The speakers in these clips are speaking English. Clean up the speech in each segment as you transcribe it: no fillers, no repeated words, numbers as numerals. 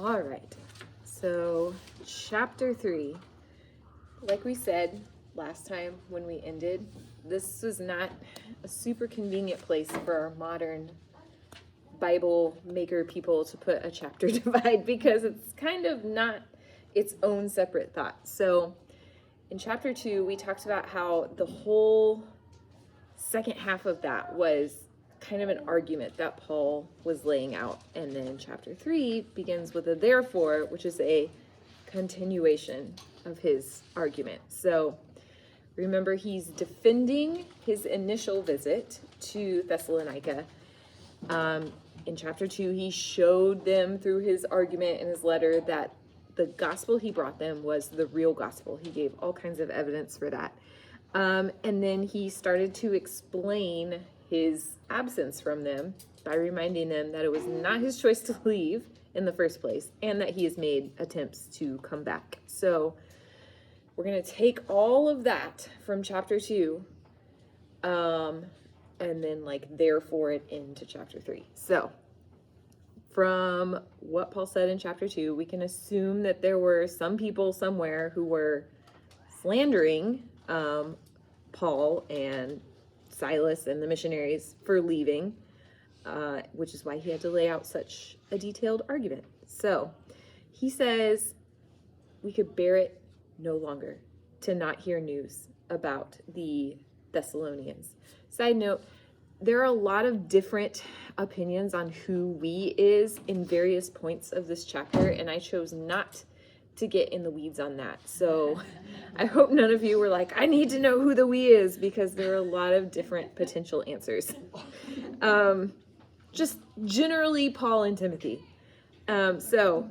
All right, so chapter 3, like we said last time when we ended, this was not a super convenient place for our modern Bible maker people to put a chapter divide because it's kind of not its own separate thought. So in chapter 2, we talked about how the whole second half of that was kind of an argument that Paul was laying out. And then chapter 3 begins with a therefore, which is a continuation of his argument. So remember, he's defending his initial visit to Thessalonica. In chapter 2, he showed them through his argument in his letter that the gospel he brought them was the real gospel. He gave all kinds of evidence for that. And then he started to explain his absence from them by reminding them that it was not his choice to leave in the first place and that he has made attempts to come back. So we're going to take all of that from chapter 2 and then therefore it into chapter 3. So from what Paul said in chapter 2, we can assume that there were some people somewhere who were slandering Paul and Silas and the missionaries for leaving, which is why he had to lay out such a detailed argument. So he says we could bear it no longer to not hear news about the Thessalonians. Side note, there are a lot of different opinions on who we is in various points of this chapter, and I chose not to get in the weeds on that. So I hope none of you were like, I need to know who the we is, because there are a lot of different potential answers. Just generally Paul and Timothy. So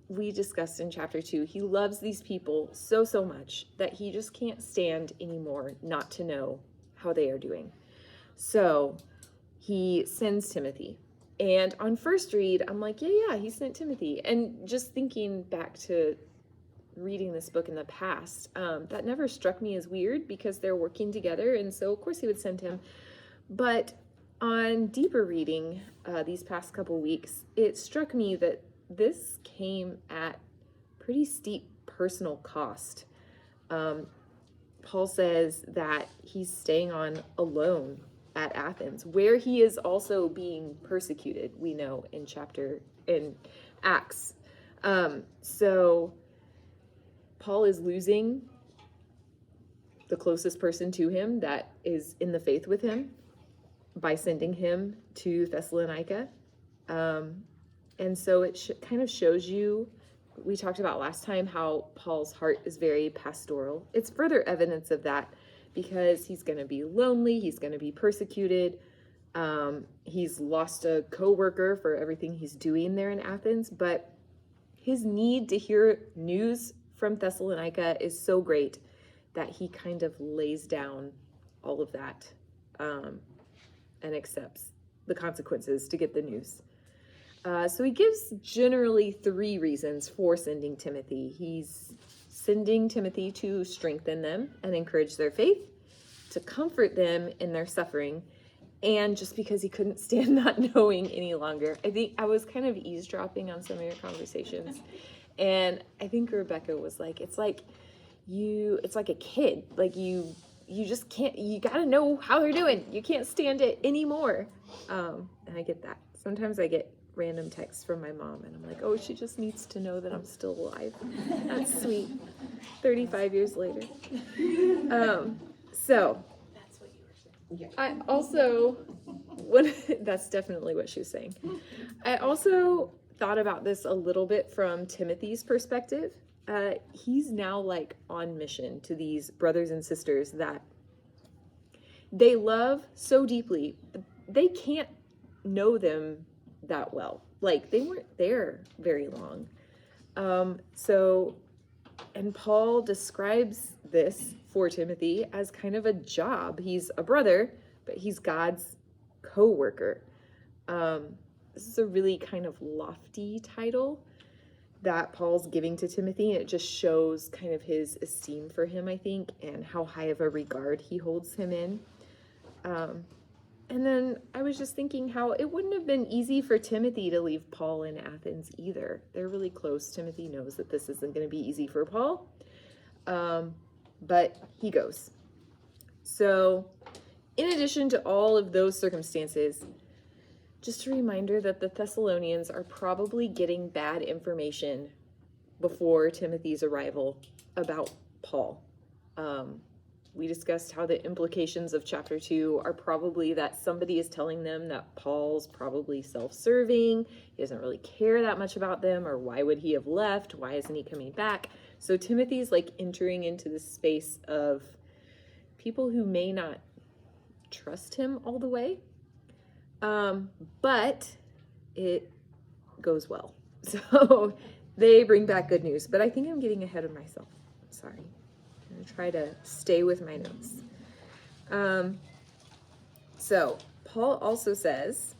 we discussed in chapter 2, he loves these people so much that he just can't stand anymore not to know how they are doing. So he sends Timothy. And on first read, I'm like, yeah, he sent Timothy. And just thinking back to reading this book in the past, that never struck me as weird because they're working together. And so, of course, he would send him. But on deeper reading these past couple weeks, it struck me that this came at pretty steep personal cost. Paul says that he's staying on alone at Athens, where he is also being persecuted, we know in Acts. So Paul is losing the closest person to him that is in the faith with him by sending him to Thessalonica. And so it kind of shows you, we talked about last time how Paul's heart is very pastoral. It's further evidence of that because he's going to be lonely, he's going to be persecuted. He's lost a co-worker for everything he's doing there in Athens, but his need to hear news from Thessalonica is so great that he kind of lays down all of that and accepts the consequences to get the news. So he gives generally 3 reasons for sending Timothy. He's sending Timothy to strengthen them and encourage their faith, to comfort them in their suffering, and just because he couldn't stand not knowing any longer. I think I was kind of eavesdropping on some of your conversations, and I think Rebecca was like, it's like a kid. Like you just can't, you gotta know how they're doing. You can't stand it anymore. And I get that. Sometimes I get random texts from my mom and I'm like, oh, she just needs to know that I'm still alive. That's sweet. 35 years later. So That's what you were saying. I also, that's definitely what she was saying. I also thought about this a little bit from Timothy's perspective. He's now on mission to these brothers and sisters that they love so deeply. They can't know them that well. They weren't there very long. And Paul describes this for Timothy as kind of a job. He's a brother, but he's God's co-worker. This is a really kind of lofty title that Paul's giving to Timothy, and it just shows kind of his esteem for him, I think, and how high of a regard he holds him in. And then I was just thinking how it wouldn't have been easy for Timothy to leave Paul in Athens either. They're really close. Timothy knows that this isn't going to be easy for Paul. But he goes. So, in addition to all of those circumstances, just a reminder that the Thessalonians are probably getting bad information before Timothy's arrival about Paul. We discussed how the implications of chapter 2 are probably that somebody is telling them that Paul's probably self-serving, he doesn't really care that much about them, or why would he have left, why isn't he coming back? So Timothy's like entering into this space of people who may not trust him all the way, but it goes well. So they bring back good news, but I think I'm getting ahead of myself. Sorry. I'm going to try to stay with my notes. So Paul also says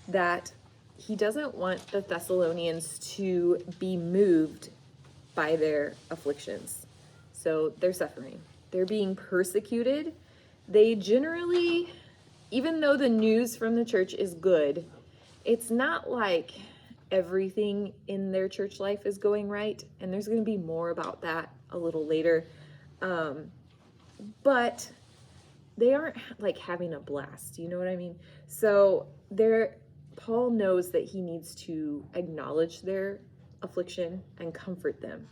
that he doesn't want the Thessalonians to be moved by their afflictions. So they're suffering. They're being persecuted. They generally, even though the news from the church is good, it's not like everything in their church life is going right. And there's going to be more about that a little later. But they aren't like having a blast. You know what I mean? So Paul knows that he needs to acknowledge their affliction and comfort them.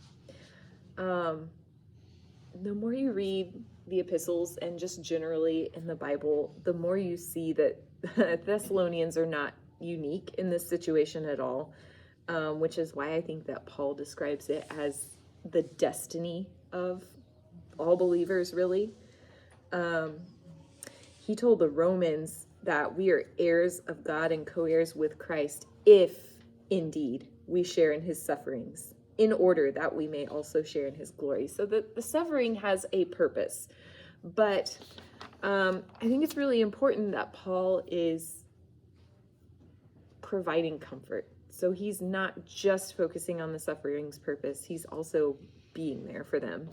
The more you read the epistles and just generally in the Bible, the more you see that Thessalonians are not unique in this situation at all, which is why I think that Paul describes it as the destiny of all believers, really. He told the Romans that we are heirs of God and co-heirs with Christ if indeed we share in his sufferings, in order that we may also share in his glory. So the suffering has a purpose. But I think it's really important that Paul is providing comfort. So he's not just focusing on the suffering's purpose. He's also being there for them.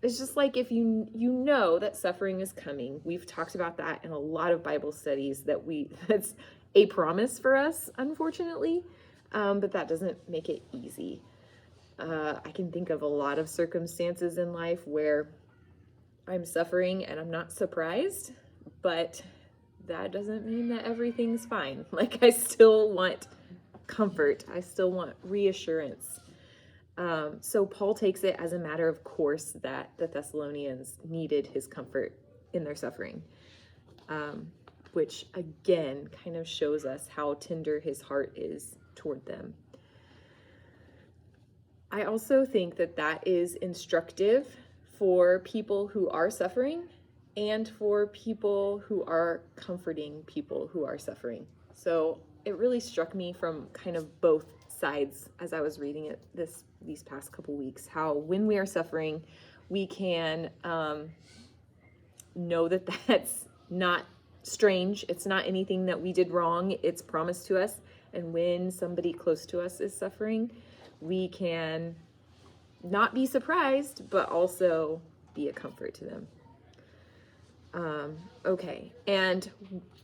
It's just like if you know that suffering is coming. We've talked about that in a lot of Bible studies, that's a promise for us, unfortunately. But that doesn't make it easy. I can think of a lot of circumstances in life where I'm suffering and I'm not surprised, but that doesn't mean that everything's fine. Like, I still want comfort. I still want reassurance. So Paul takes it as a matter of course that the Thessalonians needed his comfort in their suffering, which again kind of shows us how tender his heart is toward them. I also think that is instructive for people who are suffering and for people who are comforting people who are suffering. So it really struck me from kind of both sides as I was reading it these past couple weeks, how when we are suffering, we can know that that's not strange. It's not anything that we did wrong. It's promised to us. And when somebody close to us is suffering, we can not be surprised, but also be a comfort to them. Okay, and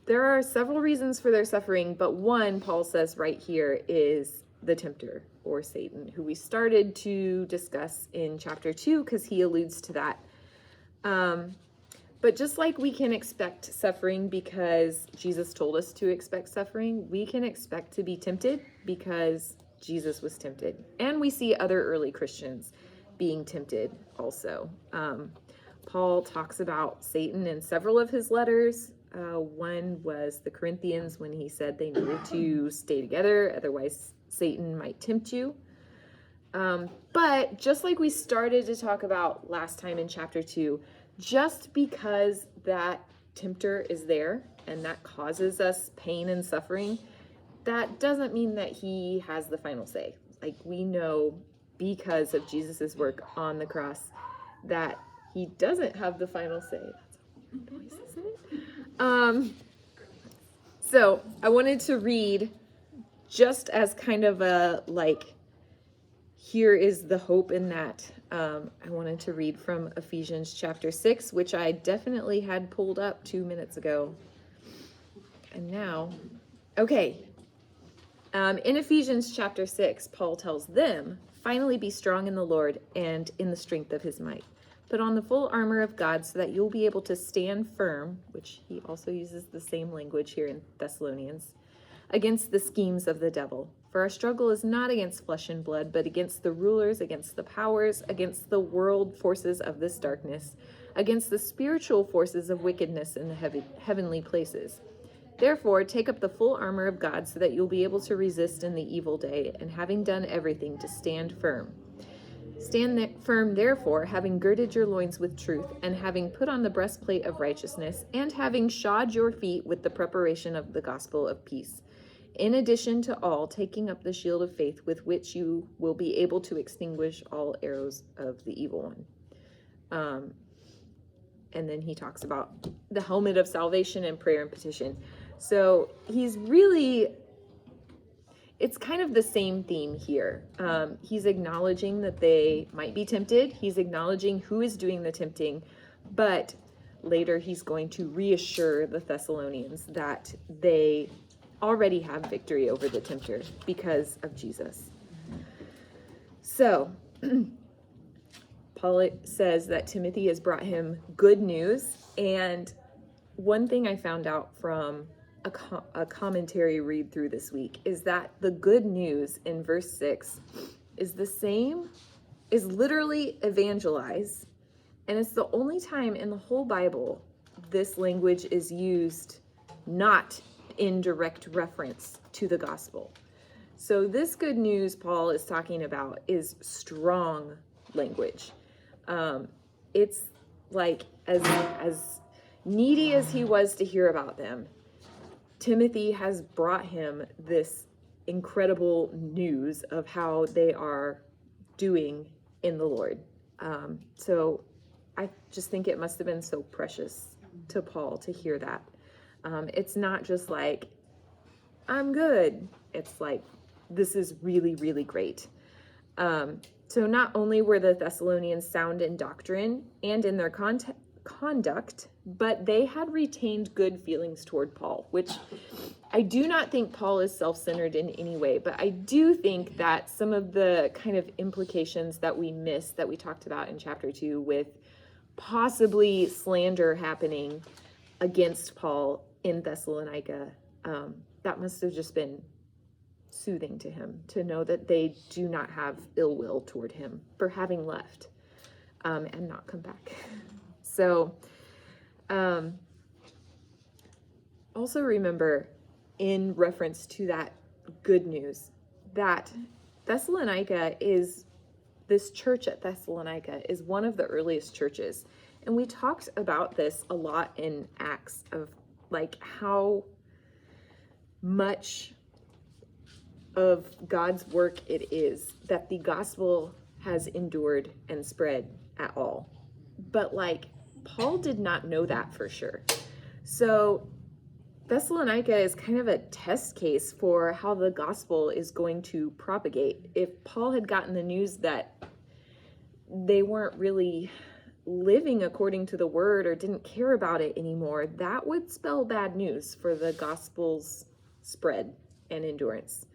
there are several reasons for their suffering, but one, Paul says right here, is the tempter, or Satan, who we started to discuss in chapter 2, because he alludes to that. But just like we can expect suffering because Jesus told us to expect suffering, we can expect to be tempted because Jesus was tempted. And we see other early Christians being tempted also. Paul talks about Satan in several of his letters. One was the Corinthians, when he said they needed to stay together, otherwise Satan might tempt you. But just like we started to talk about last time in chapter 2, just because that tempter is there and that causes us pain and suffering, that doesn't mean that he has the final say. Like, we know because of Jesus's work on the cross that he doesn't have the final say. That's a weird noise, isn't it? So I wanted to read just as kind of a, like, here is the hope in that. I wanted to read from Ephesians chapter 6, which I definitely had pulled up 2 minutes ago. And now, okay. In Ephesians chapter 6, Paul tells them, finally be strong in the Lord and in the strength of his might. Put on the full armor of God so that you'll be able to stand firm, which he also uses the same language here in Thessalonians, against the schemes of the devil. For our struggle is not against flesh and blood, but against the rulers, against the powers, against the world forces of this darkness, against the spiritual forces of wickedness in the heavenly places. Therefore, take up the full armor of God so that you'll be able to resist in the evil day, and having done everything, to stand firm. Stand firm, therefore, having girded your loins with truth, and having put on the breastplate of righteousness, and having shod your feet with the preparation of the gospel of peace. In addition to all, taking up the shield of faith with which you will be able to extinguish all arrows of the evil one. And then he talks about the helmet of salvation and prayer and petition. So he's really, it's kind of the same theme here. He's acknowledging that they might be tempted. He's acknowledging who is doing the tempting, but later he's going to reassure the Thessalonians that they already have victory over the tempter because of Jesus. So Paul says that Timothy has brought him good news, and one thing I found out from a commentary read through this week is that the good news in verse 6 is the same, is literally evangelize, and it's the only time in the whole Bible this language is used not in direct reference to the gospel. So this good news Paul is talking about is strong language. It's like as needy as he was to hear about them, Timothy has brought him this incredible news of how they are doing in the Lord. So I just think it must have been so precious to Paul to hear that. It's not just like, I'm good. It's like, this is really, really great. So not only were the Thessalonians sound in doctrine and in their conduct, but they had retained good feelings toward Paul, which I do not think Paul is self-centered in any way, but I do think that some of the kind of implications that we missed, that we talked about in chapter 2, with possibly slander happening against Paul in Thessalonica, that must have just been soothing to him to know that they do not have ill will toward him for having left and not come back. So also remember, in reference to that good news, that Thessalonica is, this church at Thessalonica is one of the earliest churches. And we talked about this a lot in Acts, of like how much of God's work it is that the gospel has endured and spread at all. But like, Paul did not know that for sure. So Thessalonica is kind of a test case for how the gospel is going to propagate. If Paul had gotten the news that they weren't really living according to the word or didn't care about it anymore, that would spell bad news for the gospel's spread and endurance.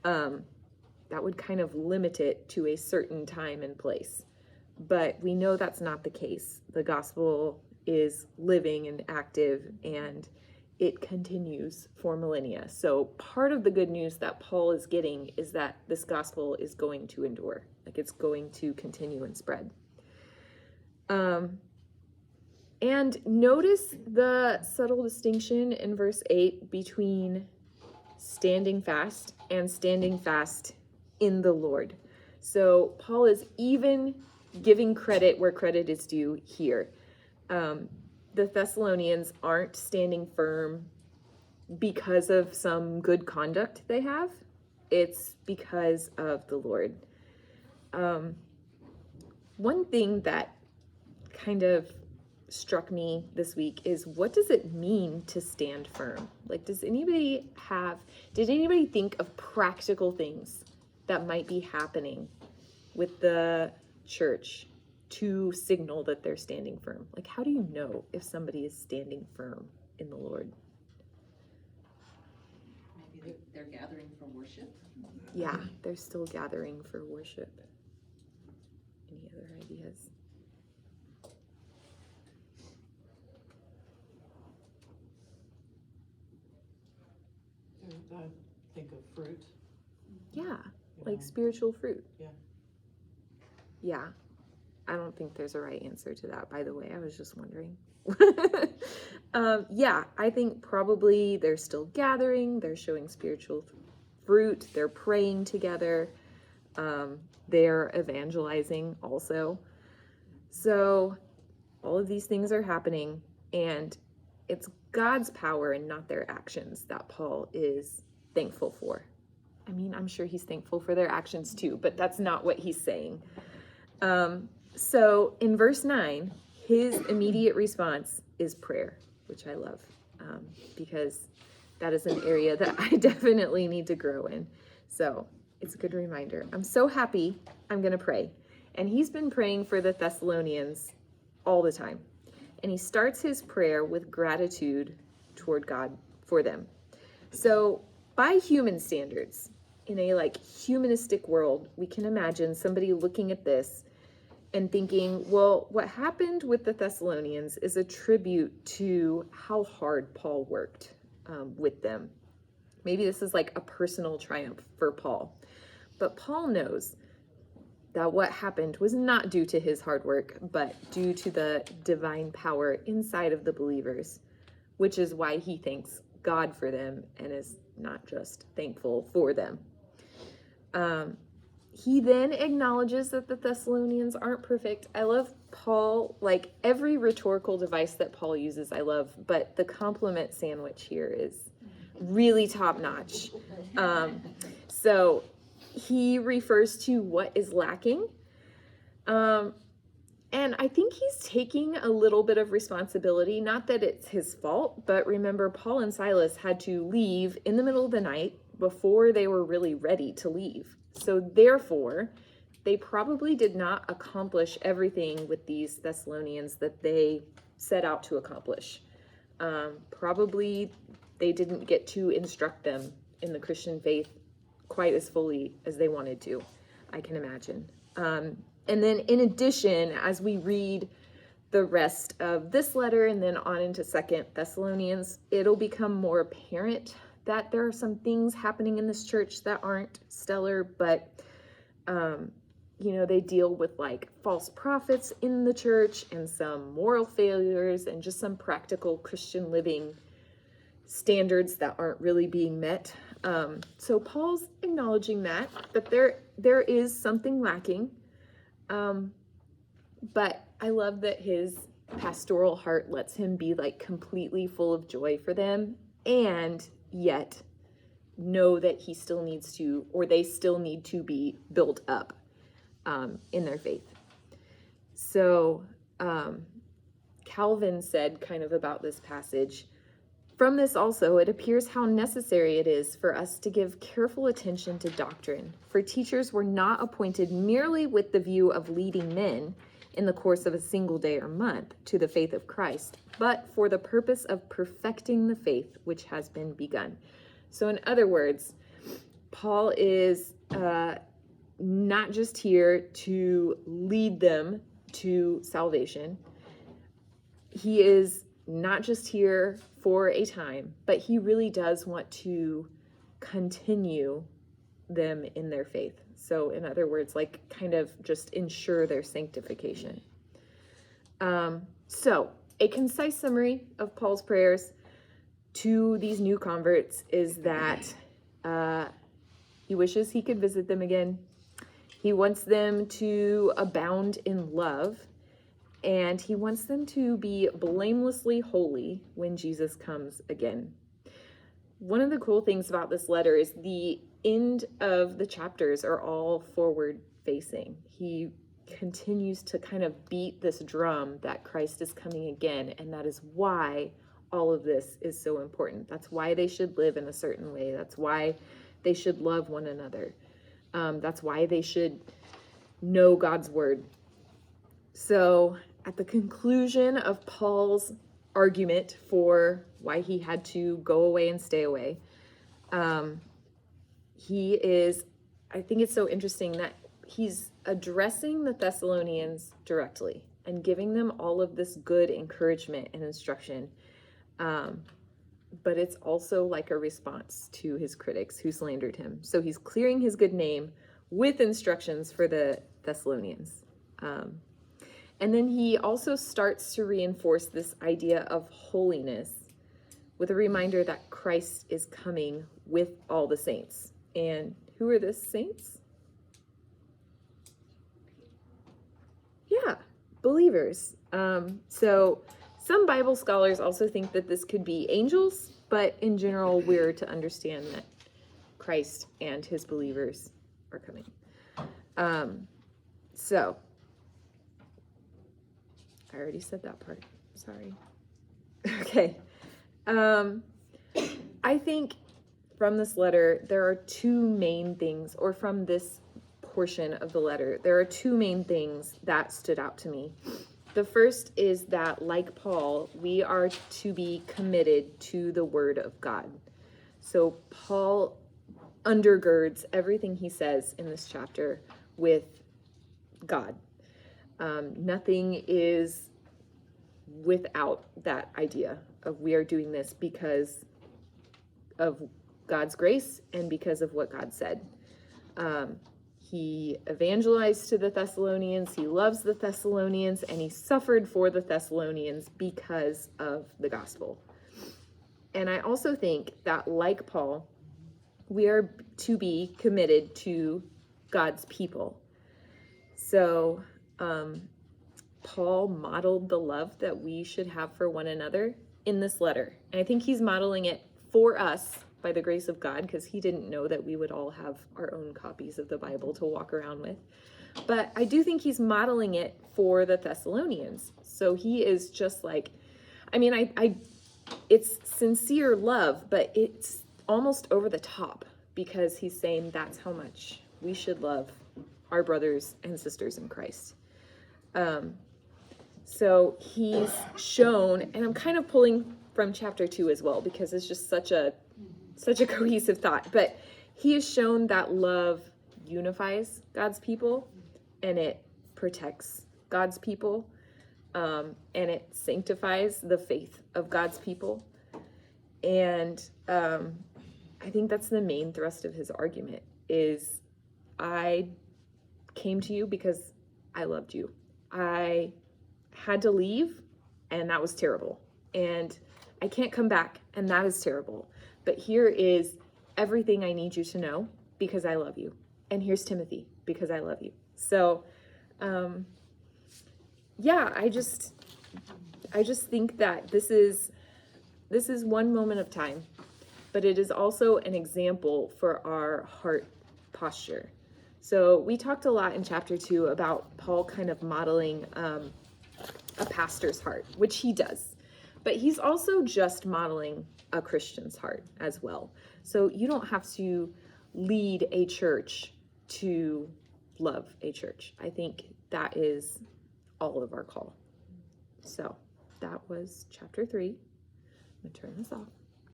That would kind of limit it to a certain time and place. But we know that's not the case. The gospel is living and active, and it continues for millennia. So part of the good news that Paul is getting is that this gospel is going to endure, like it's going to continue and spread. And notice the subtle distinction in verse 8 between standing fast and standing fast in the Lord. So Paul is even giving credit where credit is due here. The Thessalonians aren't standing firm because of some good conduct they have. It's because of the Lord. One thing that kind of struck me this week is, what does it mean to stand firm? Like, did anybody think of practical things that might be happening with the church to signal that they're standing firm? Like, how do you know if somebody is standing firm in the Lord? Maybe they're gathering for worship. Yeah, they're still gathering for worship. Any other ideas? I think of fruit. Yeah, like spiritual fruit. Yeah. Yeah. I don't think there's a right answer to that, by the way. I was just wondering. Yeah, I think probably they're still gathering. They're showing spiritual fruit. They're praying together. They're evangelizing also. So all of these things are happening, and it's God's power and not their actions that Paul is thankful for. I mean, I'm sure he's thankful for their actions too, but that's not what he's saying. So in verse 9, his immediate response is prayer, which I love, because that is an area that I definitely need to grow in. So it's a good reminder. I'm so happy. I'm going to pray. And he's been praying for the Thessalonians all the time. And he starts his prayer with gratitude toward God for them. So by human standards, in a humanistic world, we can imagine somebody looking at this and thinking, well, what happened with the Thessalonians is a tribute to how hard Paul worked with them. Maybe this is like a personal triumph for Paul. But Paul knows that what happened was not due to his hard work, but due to the divine power inside of the believers, which is why he thanks God for them and is not just thankful for them. He then acknowledges that the Thessalonians aren't perfect. I love Paul, like every rhetorical device that Paul uses, I love, but the compliment sandwich here is really top notch. So he refers to what is lacking. And I think he's taking a little bit of responsibility, not that it's his fault, but remember, Paul and Silas had to leave in the middle of the night before they were really ready to leave. So therefore, they probably did not accomplish everything with these Thessalonians that they set out to accomplish. Probably they didn't get to instruct them in the Christian faith quite as fully as they wanted to, I can imagine. And then in addition, as we read the rest of this letter and then on into 2 Thessalonians, it'll become more apparent that there are some things happening in this church that aren't stellar, but they deal with false prophets in the church and some moral failures and just some practical Christian living standards that aren't really being met. So Paul's acknowledging that there is something lacking. But I love that his pastoral heart lets him be completely full of joy for them, and yet know that he still needs to, or they still need to be built up in their faith. So Calvin said kind of about this passage, from this also it appears how necessary it is for us to give careful attention to doctrine, for teachers were not appointed merely with the view of leading men in the course of a single day or month to the faith of Christ, but for the purpose of perfecting the faith which has been begun. So in other words, Paul is not just here to lead them to salvation. He is not just here for a time, but he really does want to continue them in their faith. So in other words, kind of just ensure their sanctification. So a concise summary of Paul's prayers to these new converts is that he wishes he could visit them again. He wants them to abound in love, and he wants them to be blamelessly holy when Jesus comes again. One of the cool things about this letter is the end of the chapters are all forward facing. He continues to kind of beat this drum that Christ is coming again, and that is why all of this is so important. That's why they should live in a certain way. That's why they should love one another. That's why they should know God's word. So at the conclusion of Paul's argument for why he had to go away and stay away, I think it's so interesting that he's addressing the Thessalonians directly and giving them all of this good encouragement and instruction. But it's also like a response to his critics who slandered him. So he's clearing his good name with instructions for the Thessalonians. And then he also starts to reinforce this idea of holiness with a reminder that Christ is coming with all the saints. And who are the saints? Yeah, believers. So some Bible scholars also think that this could be angels, but in general, we're to understand that Christ and his believers are coming. So I already said that part. Sorry. Okay. I think from this letter, there are two main things, or from this portion of the letter, there are two main things that stood out to me. The first is that, like Paul, we are to be committed to the word of God. So Paul undergirds everything he says in this chapter with God. Nothing is without that idea of we are doing this because of God's grace and because of what God said. He evangelized to the Thessalonians, he loves the Thessalonians, and he suffered for the Thessalonians because of the gospel. And I also think that, like Paul, we are to be committed to God's people. So, Paul modeled the love that we should have for one another in this letter. And I think he's modeling it for us by the grace of God, because he didn't know that we would all have our own copies of the Bible to walk around with. But I do think he's modeling it for the Thessalonians. So he is just like, I mean, it's sincere love, but it's almost over the top, because he's saying that's how much we should love our brothers and sisters in Christ. So he's shown, and I'm kind of pulling from chapter 2 as well, because it's just such a cohesive thought, but he has shown that love unifies God's people, and it protects God's people, and it sanctifies the faith of God's people. And I think that's the main thrust of his argument is, I came to you because I loved you. I had to leave, and that was terrible. And I can't come back, and that is terrible. But here is everything I need you to know because I love you. And here's Timothy because I love you. So, yeah, I just think that this is one moment of time, but it is also an example for our heart posture. So we talked a lot in chapter 2 about Paul kind of modeling a pastor's heart, which he does. But he's also just modeling a Christian's heart as well. So you don't have to lead a church to love a church. I think that is all of our call. So that was chapter 3. I'm going to turn this off.